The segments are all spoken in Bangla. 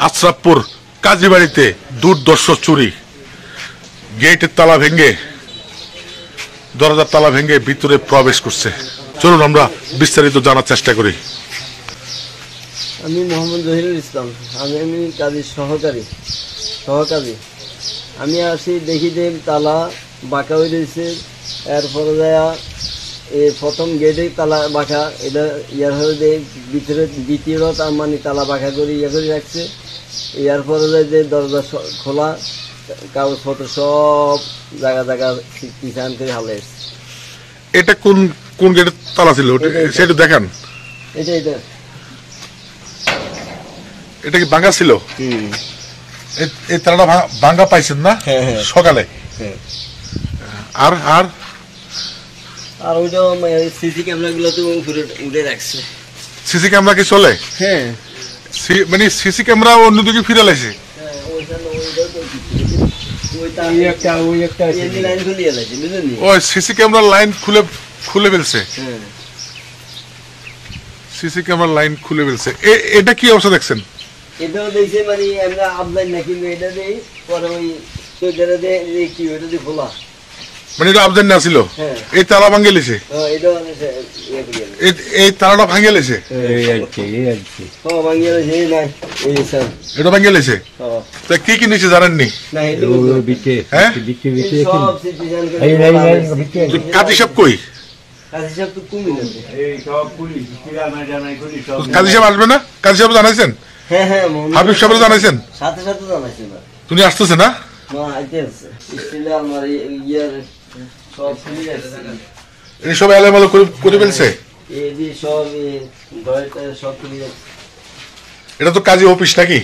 আশরাফপুর কাজীবাড়িতে দুর্দর্শ চুরি, গেটের তালা ভেঙে, দরজার তালা ভেঙে ভিতরে প্রবেশ করছে। চলুন আমরা বিস্তারিত জানার চেষ্টা করি। আমি মোহাম্মদ জহিরুল ইসলাম, আমি কাজীর সহকারী। আমি আসি দেখি যে তালা বাঁকা হয়ে রয়েছে। এরপরে যায়া প্রথম গেটে তালা বাঁকা, এটা ইয়ার হয়ে যে ভিতরে দ্বিতীয় মানে তালা বাঁকা করে করে রাখছে। এরপরে যায় যে দরজা খোলা, কাগজপত্র সব জায়গা কিষান করে হালে এসছে। এটা কোন কোন গেটের তালা ছিল সেটা দেখান। এটা এটা কি ভাঙা ছিল? এই তালাটা ভাঙা পাইছেন না? সকালে। আর আর আর ওইটা সিসি ক্যামেরা গুলো তো উঠে রাখছে। সিসি ক্যামেরা কি চলে? হ্যাঁ, মানে সিসি ক্যামেরা অন্যদিকে ফিরে লাইছে। ওই সিসি ক্যামেরার লাইন খুলে ফেলছে। সিসি ক্যামেরার লাইন খুলে ফেলছে। এটা কি অবস্থা দেখছেন? এটাও দেখছে মানে আমরা আপলাইন না, কিন্তু এটা দেই পরে ওই চোদ্দটা দিয়ে কি ওইটা দিয়ে খোলা, মানে এটা আপডেট না ছিল। এই তালা ভাঙে লেছে, এই তালাটা ভাঙে লেছে, এটা ভাঙে লেছে। তা কি কি নিচে জানেননি? কাজী সাহেব কই? কাজী সাহেব আসবে না? কাজী সাহেব জানাইছেন? হাবিব সাহেব জানাইছেন? সাথে জানাইছেন। তুমি আসতেছে না? সব এলোমেলো করে ফেলছে। এটা তো কাজী অফিস নাকি?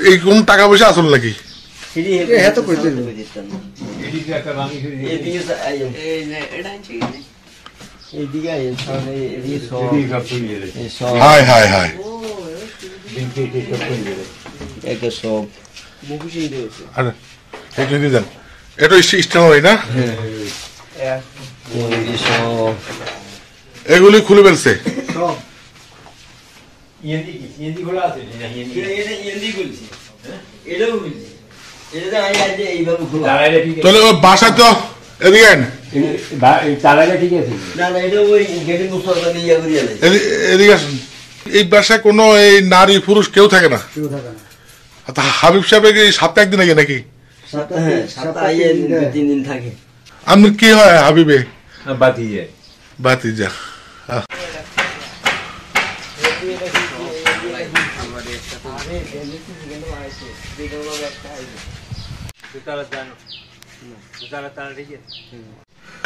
এই কোন টাকা পয়সা আসল নাকি? হায় হায় হায়, এটা স্টেশনারি না? এগুলি খুলে ফেলছে। তাহলে বাসায় তো এদিকে এদিকে আসুন। এই বাসায় কোনো এই নারী পুরুষ কেউ থাকে না? হাবিব সাহেবের সপ্তাহে একদিন আগে নাকি? আপনার কি হয় হাবিবে? বাতিজা।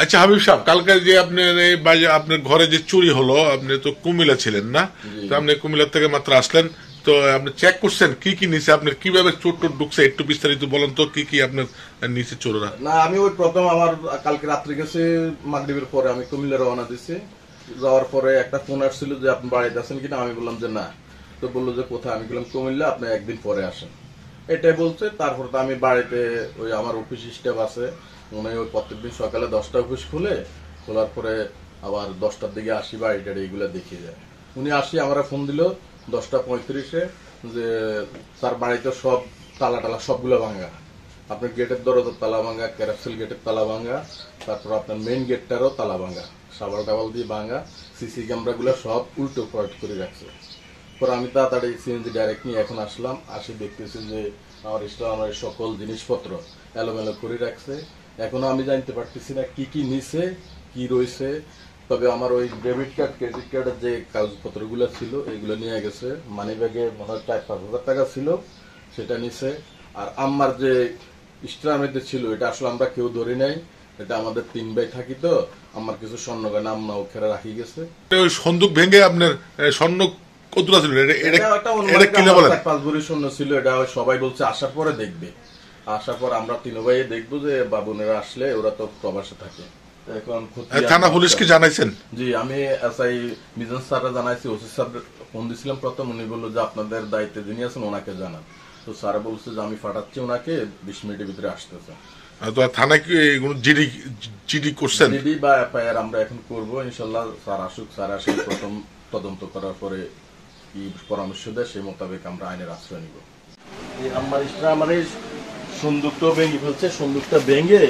আচ্ছা হাবিব সাহেব, কালকে যে আপনার ঘরে যে চুরি হলো, আপনি তো কুমিল্লা ছিলেন না? তো আপনি কুমিল্লা থেকে মাত্র আসলেন, তো আপনি চেক করছেন কি কি নিচে, আপনার কিভাবে চোর টোর ঢুকছে একটু বিস্তারিত বলেন তো, কি কি আপনার নিচে চোররা? না, আমি ওই প্রথম আমার কালকে রাত্রে গেছে মাগরিবের পরে আমি কুমিল্লা রওনা দিছি। যাওয়ার পরে একটা ফোন আসছিল যে আপনি বাড়িতে আছেন কিনা। আমি বললাম যে না। তো বললো যে কোথায়? আমি বললাম কুমিল্লা, আপনি একদিন পরে আসেন, এটাই বলছে। তারপর তো আমি বাড়িতে ওই আমার অফিস স্টাফ আছে, উনি ওই প্রত্যেকদিন সকালে 10টা অফিস খোলার পরে আবার 10টার দিকে আসি, বাড়িটা এইগুলা দেখিয়ে যায়। উনি আসি, আমার ফোন দিল 10টা 35-এ যে তার বাড়িতে সব তালা টালা সবগুলো ভাঙা, আপনার গেটের দরজার তালা ভাঙা, ক্যারাপসেল গেটের তালা ভাঙা, তারপর আপনার মেইন গেটটারও তালা ভাঙা, সাবাল টাবাল দিয়ে ভাঙা, সিসি ক্যামেরা গুলো সব উল্টো ফল্ট করে রাখছে। পরে আমি তাড়াতাড়ি সিএনজি ডাইরেক্ট নিয়ে এখন আসলাম। আসি দেখতেছি যে আমার ইসলামের সকল জিনিসপত্র এলোমেলো করে রাখছে। এখনো আমি জানতে পারতেছি না কি কি নিছে, কি রয়েছে। তবে আমার ওই ডেবিট কার্ড, ক্রেডিট কার্ডের যে কাগজপত্র গুলো ছিল এগুলো নিয়ে গেছে। মানি ব্যাগে মনে হয় 4-5 হাজার টাকা ছিল, সেটা নিছে। আর আমার যে ইস্টারামেতে ছিল, এটা আসলে আমরা কেউ ধরি নাই, এটা আমাদের 3 ভাই থাকি। তো আমার কিছু স্বর্ণ গয়না আম্মা ওখানে রাখি গেছে। সন্দুক ভেঙে আপনার স্বর্ণ কতটা ছিল? এটা 5 ভরি স্বর্ণ ছিল। এটা সবাই বলছে আসার পরে দেখবে। আসার পর আমরা 3 ভাই দেখবো যে বাবুনেরা আসলে, ওরা তো প্রবাসে থাকে। এখন থানা পুলিশকে জানাইছেন? জি, আমি এসআই মিজান স্যাররা জানাইছি। ওসি স্যার ফোন দিছিলাম প্রথম, উনি বললো যে আপনাদের দায়িত্বে যিনি আছেন ওনাকে জানান। তো স্যার বলছে যে আমি পাঠাচ্ছি ওনাকে, 20 মিনিটের ভিতরে আসতেছে। তো থানায় কি কোনো জিডি জিডি করছেন? জিডি বা এফআইআর আমরা এখন করব ইনশাল্লাহ। স্যার আসুক, স্যার আসে প্রথম তদন্ত করার পরে কি পরামর্শ দেয় সেই মোতাবেক আমরা আইনের আশ্রয় নিব। আমার এই সন্দুকটা ভেঙে ফেলছে, সন্দুকটা ভেঙে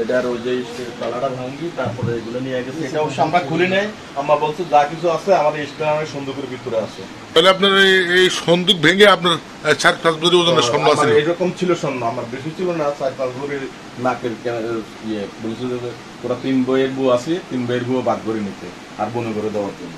এটার ওই যে তালাটা ভাঙি তারপরে এগুলো নিয়ে গেছে। এটা অবশ্য আমরা খুলি নাই, আমরা বলছি যা কিছু আছে আমাদের স্টেশনের সন্দুকের ভিতরে আছে। তাহলে আপনার এই সন্দুক ভেঙে আপনার 4-5 ভরি ওজনের স্বর্ণ আছে? এরকম ছিল স্বর্ণ, আমার বেশি ছিল না, 4-5 ভরির নাকের ইয়ে বলছে যে ওরা 3 বইয়ের বউ আছে, 3 বইয়ের বউ বাদ করে নিতে আর বনে করে দেওয়ার জন্য।